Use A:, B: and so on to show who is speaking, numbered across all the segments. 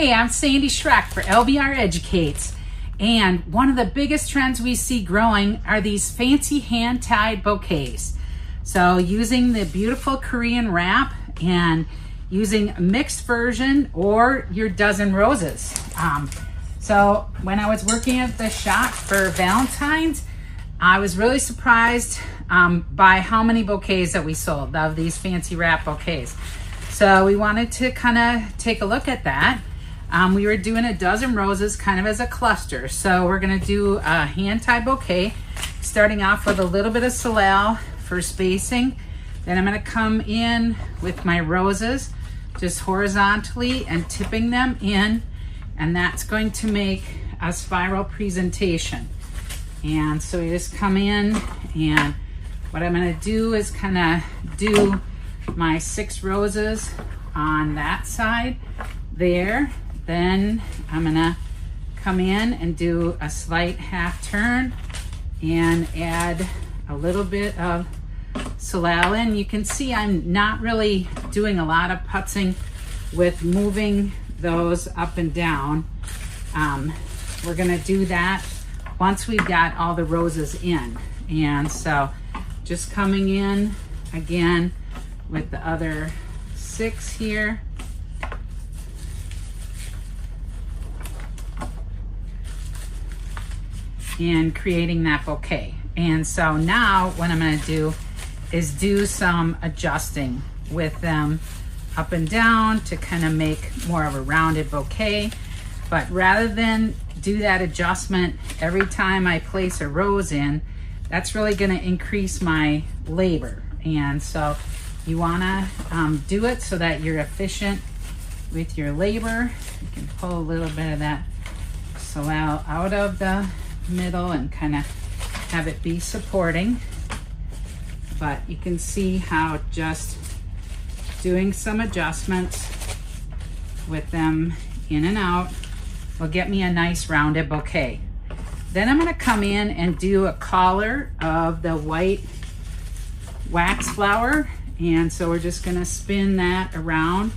A: Hey, I'm Sandy Schreck for LBR Educates, and one of the biggest trends we see growing are these fancy hand-tied bouquets. So using the beautiful Korean wrap and using a mixed version or your dozen roses. So when I was working at the shop for Valentine's, I was really surprised by how many bouquets that we sold of these fancy wrap bouquets. So we wanted to kind of take a look at that. We were doing a dozen roses kind of as a cluster. So we're gonna do a hand-tied bouquet, starting off with a little bit of salal for spacing. Then I'm gonna come in with my roses, just horizontally and tipping them in, and that's going to make a spiral presentation. And so we just come in, and what I'm gonna do is kind of do my 6 roses on that side there. Then I'm gonna come in and do a slight half turn and add a little bit of salal in. You can see I'm not really doing a lot of putzing with moving those up and down. We're gonna do that once we've got all the roses in. And so just coming in again with the other 6 here. And creating that bouquet. And so now what I'm going to do is do some adjusting with them up and down to kind of make more of a rounded bouquet. But rather than do that adjustment every time I place a rose in, that's really going to increase my labor. And so you want to do it so that you're efficient with your labor. You can pull a little bit of that salal out of the middle and kind of have it be supporting. But you can see how just doing some adjustments with them in and out will get me a nice rounded bouquet. Then I'm going to come in and do a collar of the white wax flower, and so we're just going to spin that around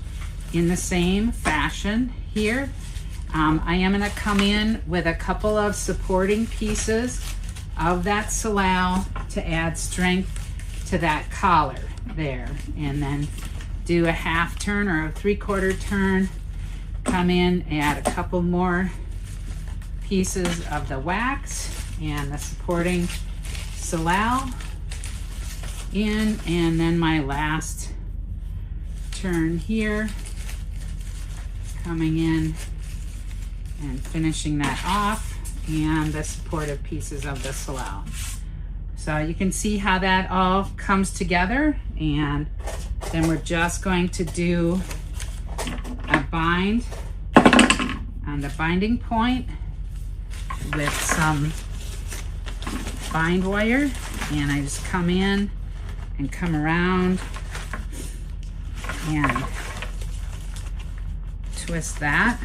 A: in the same fashion here. I am going to come in with a couple of supporting pieces of that salal to add strength to that collar there, and then do a half turn or a 3/4 turn, come in, add a couple more pieces of the wax and the supporting salal in, and then my last turn here, coming in and finishing that off, and the supportive pieces of the salal. So you can see how that all comes together, and then we're just going to do a bind on the binding point with some bind wire, and I just come in and come around and twist that.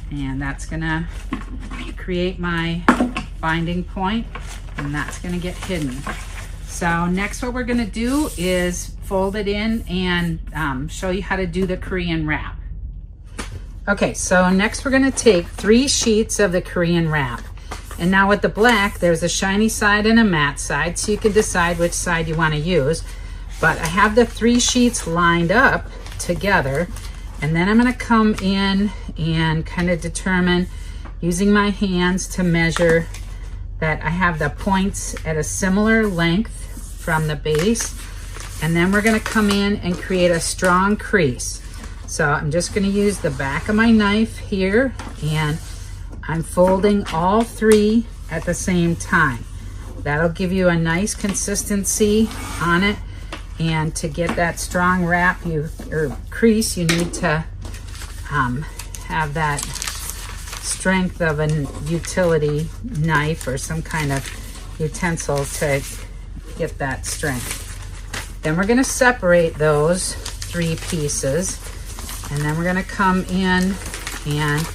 A: And that's gonna create my binding point, and that's gonna get hidden. So next what we're gonna do is fold it in and show you how to do the Korean wrap. Okay, so next we're gonna take 3 sheets of the Korean wrap. And now with the black, there's a shiny side and a matte side, so you can decide which side you wanna use. But I have the 3 sheets lined up together, and then I'm gonna come in and kind of determine, using my hands to measure that I have the points at a similar length from the base. And then we're gonna come in and create a strong crease. So I'm just gonna use the back of my knife here, and I'm folding all 3 at the same time. That'll give you a nice consistency on it. And to get that strong wrap or crease, you need to have that strength of a utility knife or some kind of utensil to get that strength. Then we're going to separate those 3 pieces, and then we're going to come in and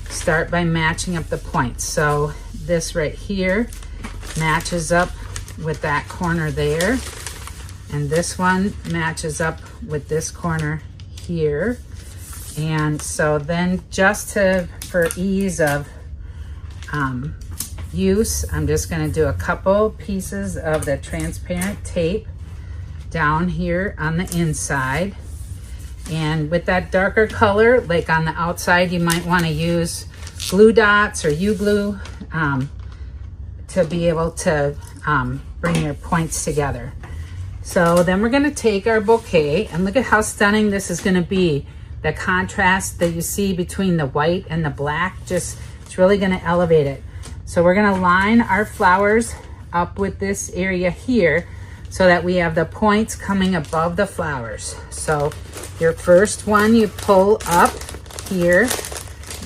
A: start by matching up the points. So this right here matches up with that corner there, and this one matches up with this corner here. And so then just for ease of use, I'm just going to do a couple pieces of the transparent tape down here on the inside. And with that darker color, like on the outside, you might want to use glue dots or U-glue to be able to bring your points together. So then we're going to take our bouquet, and look at how stunning this is going to be. The contrast that you see between the white and the black, it's really going to elevate it. So we're going to line our flowers up with this area here so that we have the points coming above the flowers. So your first one you pull up here,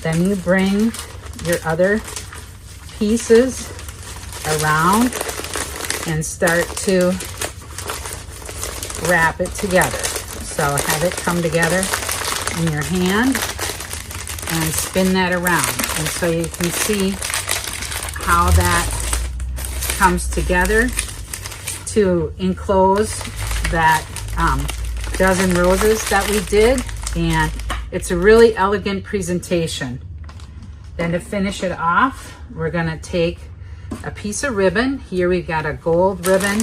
A: then you bring your other pieces around and start to wrap it together. So have it come together in your hand and spin that around. And so you can see how that comes together to enclose that dozen roses that we did. And it's a really elegant presentation. Then to finish it off, we're gonna take a piece of ribbon. Here we've got a gold ribbon,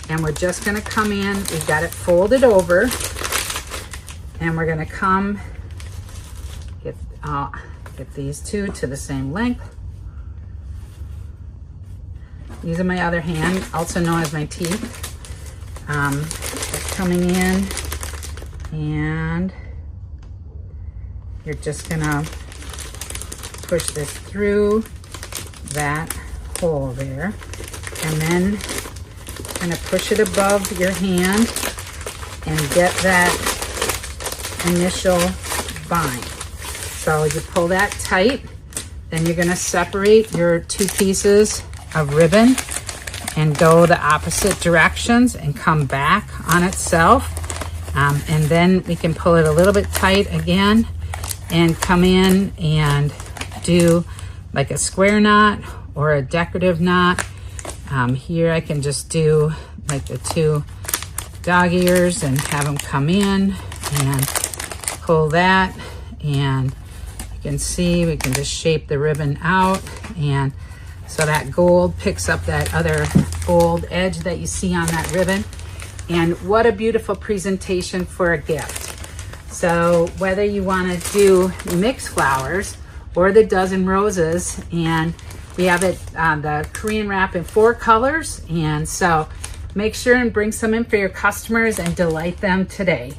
A: and we're just gonna come in, we've got it folded over, and we're gonna come get these two to the same length. These are my other hand, also known as my teeth. Coming in, and you're just gonna push this through that hole there, and then kind of push it above your hand and get that initial bind. So you pull that tight, then you're going to separate your two pieces of ribbon and go the opposite directions and come back on itself. And then we can pull it a little bit tight again and come in and do like a square knot or a decorative knot. Here I can just do like the two dog ears and have them come in and pull that, and you can see we can just shape the ribbon out, and so that gold picks up that other gold edge that you see on that ribbon. And what a beautiful presentation for a gift. So whether you want to do mixed flowers or the dozen roses, and we have it the Korean wrap in 4 colors, and so make sure and bring some in for your customers and delight them today.